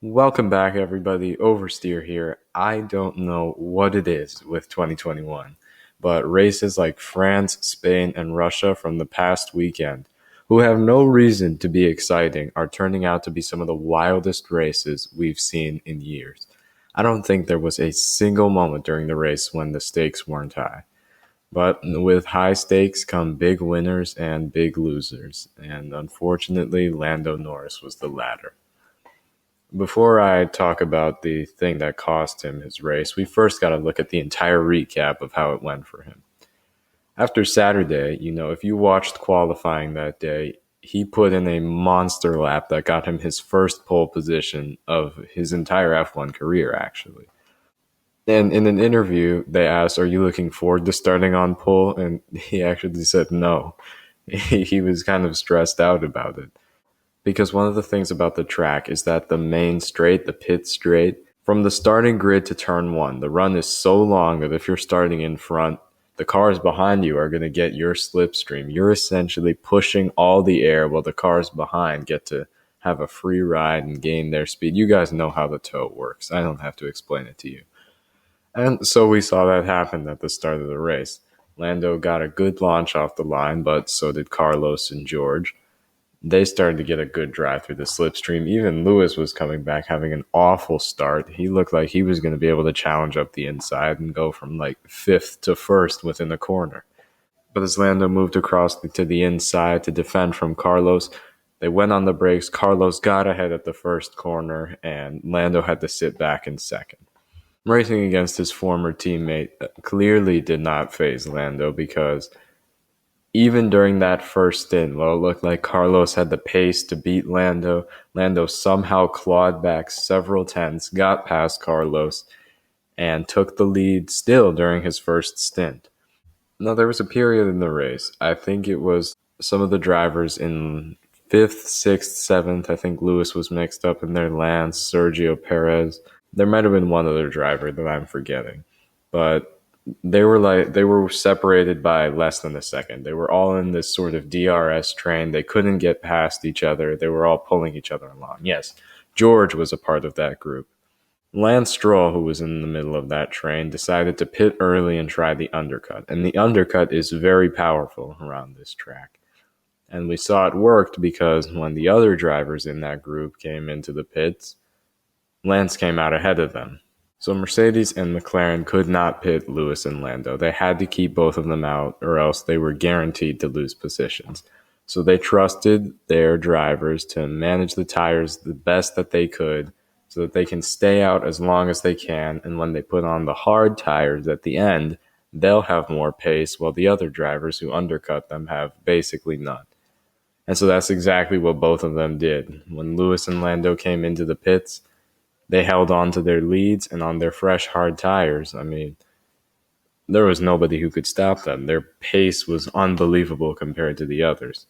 Welcome back, everybody. Oversteer here. I don't know what it is with 2021, but races like France, Spain, and Russia from the past weekend, who have no reason to be exciting, are turning out to be some of the wildest races we've seen in years. I don't think there was a single moment during the race when the stakes weren't high. But with high stakes come big winners and big losers, and unfortunately, Lando Norris was the latter. Before I talk about the thing that cost him his race, we first got to look at the entire recap of how it went for him. After Saturday, if you watched qualifying that day, he put in a monster lap that got him his first pole position of his entire F1 career, actually. And in an interview, they asked, "Are you looking forward to starting on pole?" And he actually said no. He was kind of stressed out about it. Because one of the things about the track is that the main straight, the pit straight, from the starting grid to turn one, the run is so long that if you're starting in front, the cars behind you are going to get your slipstream. You're essentially pushing all the air while the cars behind get to have a free ride and gain their speed. You guys know how the tow works. I don't have to explain it to you. And so we saw that happen at the start of the race. Lando got a good launch off the line, but so did Carlos and George. They started to get a good drive through the slipstream. Even Lewis was coming back, having an awful start. He looked like he was going to be able to challenge up the inside and go from like fifth to first within the corner. But as Lando moved across to the inside to defend from Carlos, they went on the brakes. Carlos got ahead at the first corner, and Lando had to sit back in second. Racing against his former teammate clearly did not faze Lando because even during that first stint, while it looked like Carlos had the pace to beat Lando, Lando somehow clawed back several tenths, got past Carlos, and took the lead still during his first stint. Now, there was a period in the race. I think it was some of the drivers in 5th, 6th, 7th. I think Lewis was mixed up in there, Lance, Sergio Perez. There might have been one other driver that I'm forgetting. But they were separated by less than a second. They were all in this sort of DRS train. They couldn't get past each other. They were all pulling each other along. Yes, George was a part of that group. Lance Stroll, who was in the middle of that train, decided to pit early and try the undercut. And the undercut is very powerful around this track. And we saw it worked because when the other drivers in that group came into the pits, Lance came out ahead of them. So Mercedes and McLaren could not pit Lewis and Lando. They had to keep both of them out or else they were guaranteed to lose positions. So they trusted their drivers to manage the tires the best that they could so that they can stay out as long as they can. And when they put on the hard tires at the end, they'll have more pace while the other drivers who undercut them have basically none. And so that's exactly what both of them did. When Lewis and Lando came into the pits, they held on to their leads, and on their fresh, hard tires, there was nobody who could stop them. Their pace was unbelievable compared to the others.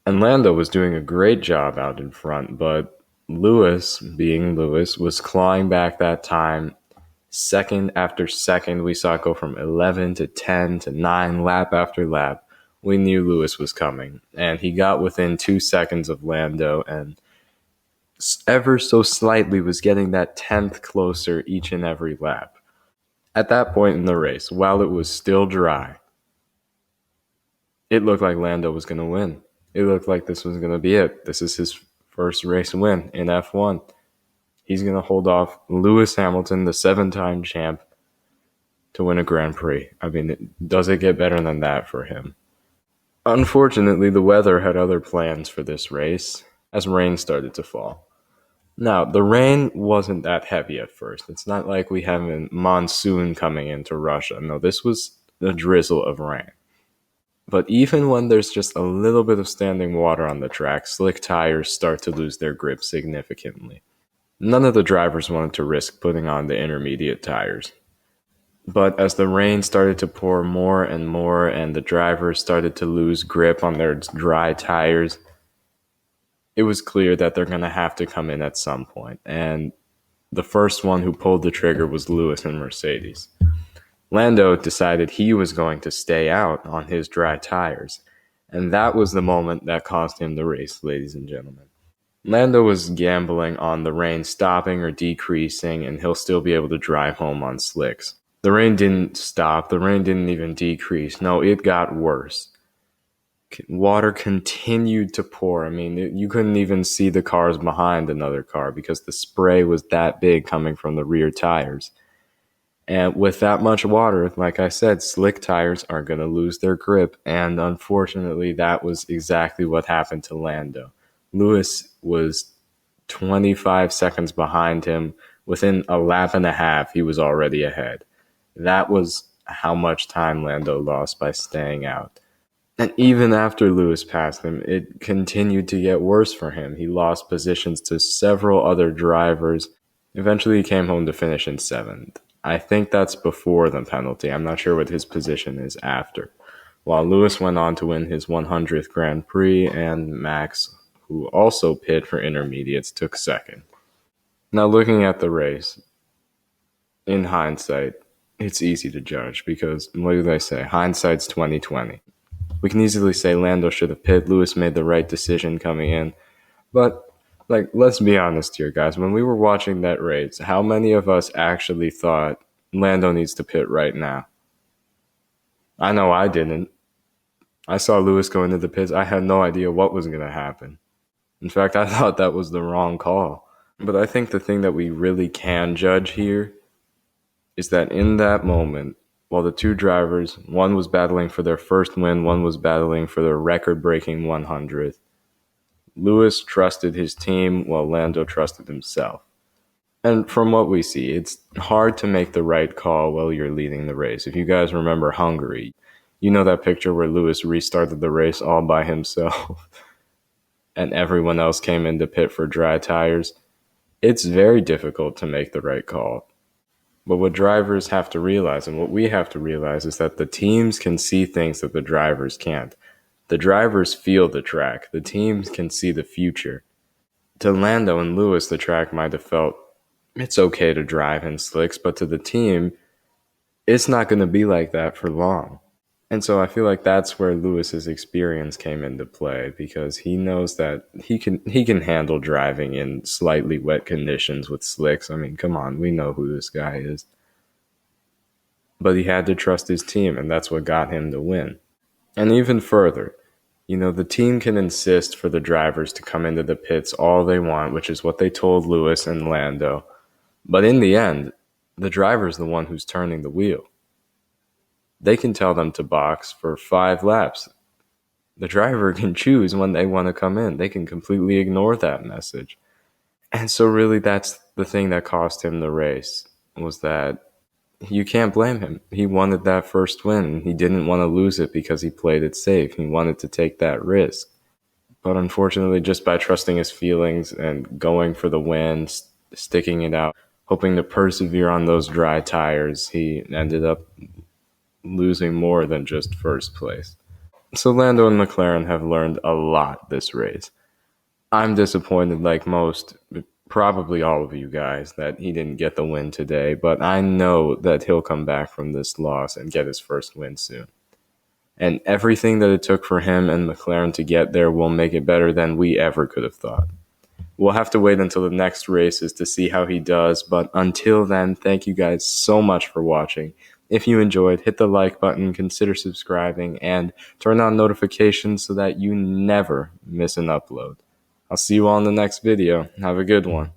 And Lando was doing a great job out in front, but Lewis, being Lewis, was clawing back that time. Second after second, we saw it go from 11 to 10 to 9, lap after lap. We knew Lewis was coming, and he got within 2 seconds of Lando, and ever so slightly was getting that 10th closer each and every lap. At that point in the race, while it was still dry, it looked like Lando was going to win. It looked like this was going to be it. This is his first race win in F1. He's going to hold off Lewis Hamilton, the 7-time champ, to win a Grand Prix. Does it get better than that for him? Unfortunately, the weather had other plans for this race as rain started to fall. Now, the rain wasn't that heavy at first. It's not like we have a monsoon coming into Russia. No, this was a drizzle of rain. But even when there's just a little bit of standing water on the track, slick tires start to lose their grip significantly. None of the drivers wanted to risk putting on the intermediate tires. But as the rain started to pour more and the drivers started to lose grip on their dry tires, it was clear that they're going to have to come in at some point. And the first one who pulled the trigger was Lewis and Mercedes. Lando decided he was going to stay out on his dry tires. And that was the moment that cost him the race, ladies and gentlemen. Lando was gambling on the rain stopping or decreasing, and he'll still be able to drive home on slicks. The rain didn't stop. The rain didn't even decrease. No, it got worse. Water continued to pour. I mean, you couldn't even see the cars behind another car because the spray was that big coming from the rear tires. And with that much water, like I said, slick tires are going to lose their grip. And unfortunately, that was exactly what happened to Lando. Lewis was 25 seconds behind him. Within a lap and a half, he was already ahead. That was how much time Lando lost by staying out. And even after Lewis passed him, it continued to get worse for him. He lost positions to several other drivers. Eventually, he came home to finish in 7th. I think that's before the penalty. I'm not sure what his position is after. While Lewis went on to win his 100th Grand Prix, and Max, who also pit for intermediates, took 2nd. Now, looking at the race, in hindsight, it's easy to judge because, what do they say? Hindsight's 20/20. We can easily say Lando should have pit. Lewis made the right decision coming in. But, let's be honest here, guys. When we were watching that race, how many of us actually thought Lando needs to pit right now? I know I didn't. I saw Lewis go into the pits. I had no idea what was going to happen. In fact, I thought that was the wrong call. But I think the thing that we really can judge here is that in that moment, while the two drivers, one was battling for their first win, one was battling for their record-breaking 100th, Lewis trusted his team while Lando trusted himself. And from what we see, it's hard to make the right call while you're leading the race. If you guys remember Hungary, you know that picture where Lewis restarted the race all by himself and everyone else came into pit for dry tires? It's very difficult to make the right call. But what drivers have to realize, and what we have to realize, is that the teams can see things that the drivers can't. The drivers feel the track. The teams can see the future. To Lando and Lewis, the track might have felt it's okay to drive in slicks, but to the team, it's not going to be like that for long. And so I feel like that's where Lewis's experience came into play, because he knows that he can handle driving in slightly wet conditions with slicks. I mean, come on, we know who this guy is. But he had to trust his team, and that's what got him the win. And even further, the team can insist for the drivers to come into the pits all they want, which is what they told Lewis and Lando. But in the end, the driver's the one who's turning the wheel. They can tell them to box for 5 laps. The driver can choose when they want to come in. They can completely ignore that message. And so really that's the thing that cost him the race, was that you can't blame him. He wanted that first win. He didn't want to lose it because he played it safe. He wanted to take that risk. But unfortunately, just by trusting his feelings and going for the win, sticking it out, hoping to persevere on those dry tires, he ended up losing more than just first place. So Lando and McLaren have learned a lot this race. I'm disappointed, like most, probably all of you guys, that he didn't get the win today, but I know that he'll come back from this loss and get his first win soon. And everything that it took for him and McLaren to get there will make it better than we ever could have thought. We'll have to wait until the next races to see how he does, but until then, thank you guys so much for watching. If you enjoyed, hit the like button, consider subscribing, and turn on notifications so that you never miss an upload. I'll see you all in the next video. Have a good one.